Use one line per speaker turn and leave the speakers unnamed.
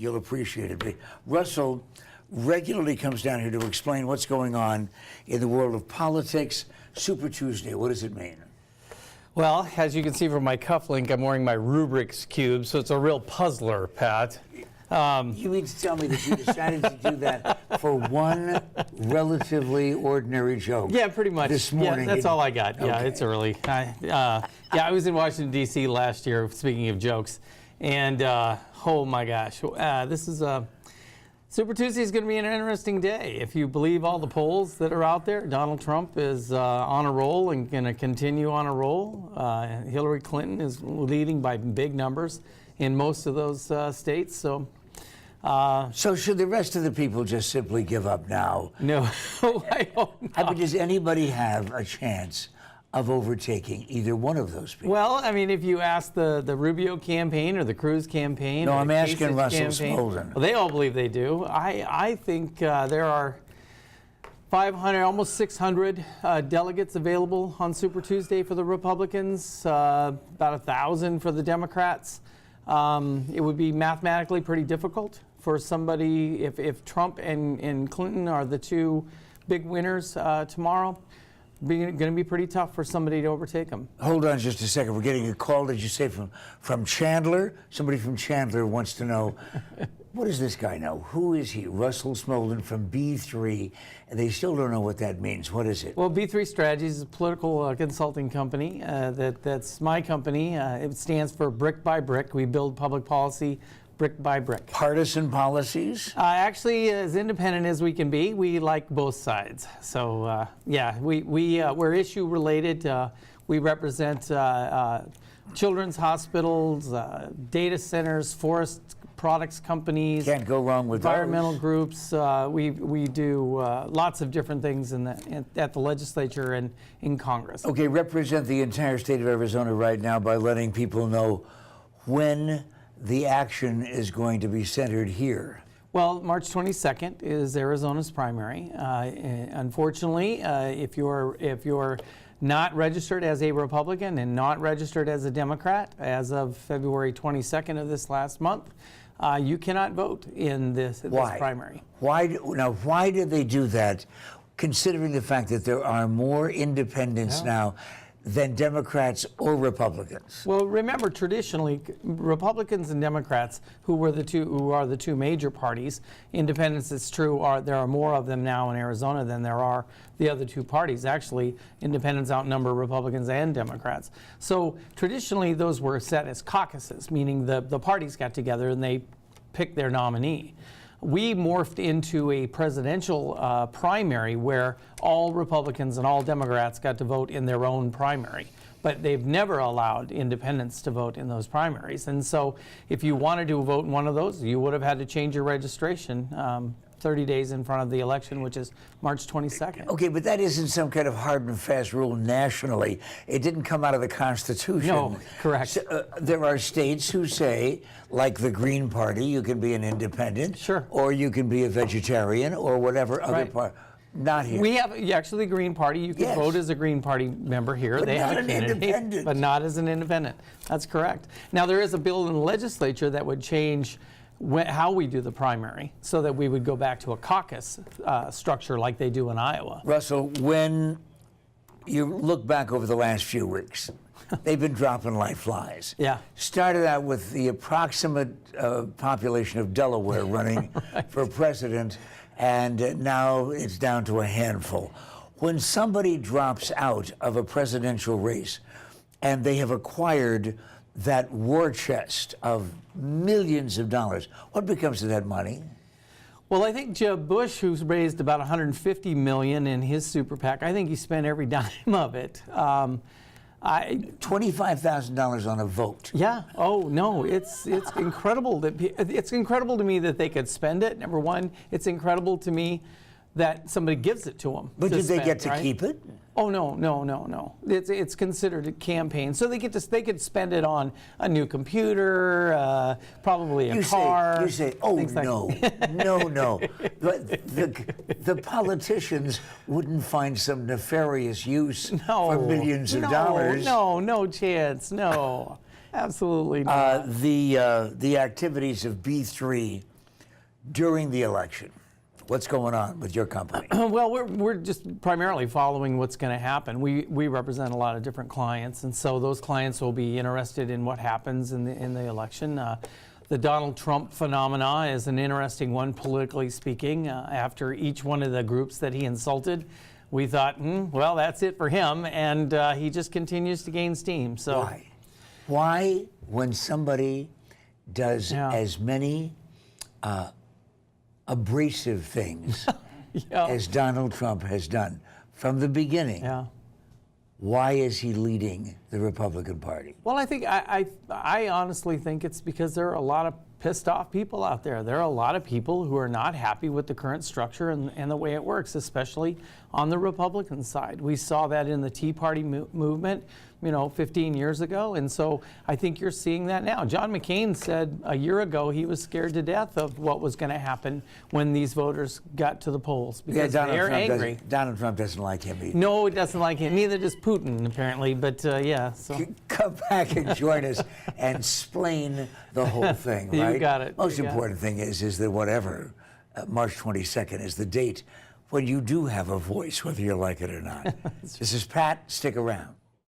you'll appreciate it. Russell regularly comes down here to explain what's going on in the world of politics. Super Tuesday, what does it mean?
Well, as you can see from my cufflink, I'm wearing my Rubik's Cube, so it's a real puzzler, Pat.
You mean to tell me that you decided to do that for one relatively ordinary joke?
Yeah, pretty much.
This morning.
Yeah, that's all I got. Yeah,
Okay.
it's early. I was in Washington, D.C. last year, speaking of jokes, and oh my gosh, this is Super Tuesday is going to be an interesting day. If you believe all the polls that are out there, Donald Trump is on a roll and going to continue on a roll. Hillary Clinton is leading by big numbers in most of those states. So
should the rest of the people just simply give up now?
No, I hope not.
I mean, does anybody have a chance of overtaking either one of those people?
Well, I mean, if you ask the Rubio campaign or the Cruz campaign,
No,
or
I'm
the
asking
Kasich
Russell
campaign,
Smoldon.
well, they all believe they do. I think there are 500, almost 600 delegates available on Super Tuesday for the Republicans, about 1,000 for the Democrats. It would be mathematically pretty difficult for somebody, if Trump and Clinton are the two big winners tomorrow, going to be pretty tough for somebody to overtake them.
Hold on just a second. We're getting a call, did you say, from Chandler? Somebody from Chandler wants to know, what does this guy know? Who is he? Russell Smoldon from B3, and they still don't know what that means. What is it?
Well, B3 Strategies is a political consulting company. That's my company. It stands for Brick by Brick. We build public policy brick by brick.
Partisan policies?
Actually, as independent as we can be, we like both sides. So, yeah, we're issue related. We represent children's hospitals, data centers, forest products companies.
Can't go wrong with
environmental
those.
groups. We do lots of different things at the legislature and in Congress.
Okay, represent the entire state of Arizona right now by letting people know when the action is going to be centered here.
Well, March 22nd is Arizona's primary. Unfortunately, if you're not registered as a Republican and not registered as a Democrat as of February 22nd of this last month, you cannot vote in this primary.
Why did they do that, considering the fact that there are more independents now than Democrats or Republicans?
Well, remember, traditionally, Republicans and Democrats, who are the two major parties, independents, it's true, there are more of them now in Arizona than there are the other two parties. Actually, independents outnumber Republicans and Democrats. So traditionally, those were set as caucuses, meaning the parties got together and they picked their nominee. We morphed into a presidential primary where all Republicans and all Democrats got to vote in their own primary. But they've never allowed independents to vote in those primaries. And so if you wanted to vote in one of those, you would have had to change your registration 30 days in front of the election, which is March 22nd.
Okay, but that isn't some kind of hard and fast rule nationally. It didn't come out of the Constitution.
No, correct.
So, there are states who say, like the Green Party, you can be an independent,
sure,
or you can be a vegetarian, or whatever other part. Not here.
We have actually the Green Party. You can vote as a Green Party member here.
But
they
not
have a
an
candidate,
independent.
but not as an independent. That's correct. Now there is a bill in the legislature that would change how we do the primary, so that we would go back to a caucus structure like they do in Iowa.
Russell, when you look back over the last few weeks, they've been dropping like flies.
Yeah.
Started out with the approximate population of Delaware running for president, and now it's down to a handful. When somebody drops out of a presidential race and they have acquired that war chest of millions of dollars, what becomes of that money?
Well, I think Jeb Bush, who's raised about $150 million in his super PAC, I think he spent every dime of it.
$25,000 on a vote.
Yeah. Oh no, it's incredible it's incredible to me that they could spend it. Number one, it's incredible to me that somebody gives it to them.
But did they get to keep it?
Oh no. It's considered a campaign, so they could spend it on a new computer, probably a car.
You say, oh no,
like
no. The politicians wouldn't find some nefarious use for millions of dollars.
No chance. No. Absolutely not.
The activities of B3 during the election. What's going on with your company?
Well, we're just primarily following what's going to happen. We represent a lot of different clients, and so those clients will be interested in what happens in the election. The Donald Trump phenomena is an interesting one, politically speaking. After each one of the groups that he insulted, we thought, well, that's it for him, and he just continues to gain steam. So
Why, when somebody does as many abrasive things as Donald Trump has done from the beginning, why is he leading the Republican Party?
Well, I think I honestly think it's because there are a lot of pissed off people out there. There are a lot of people who are not happy with the current structure and the way it works, especially on the Republican side. We saw that in the Tea Party movement, 15 years ago, and so I think you're seeing that now. John McCain said a year ago he was scared to death of what was going to happen when these voters got to the polls because they're angry.
Donald Trump doesn't like him either.
No, it doesn't like him. Neither does Putin, apparently. But yeah, so
come back and join us and explain the whole thing. Right?
You got it.
Most important thing is that whatever March 22nd is the date when you do have a voice, whether you like it or not. This is Pat. Stick around.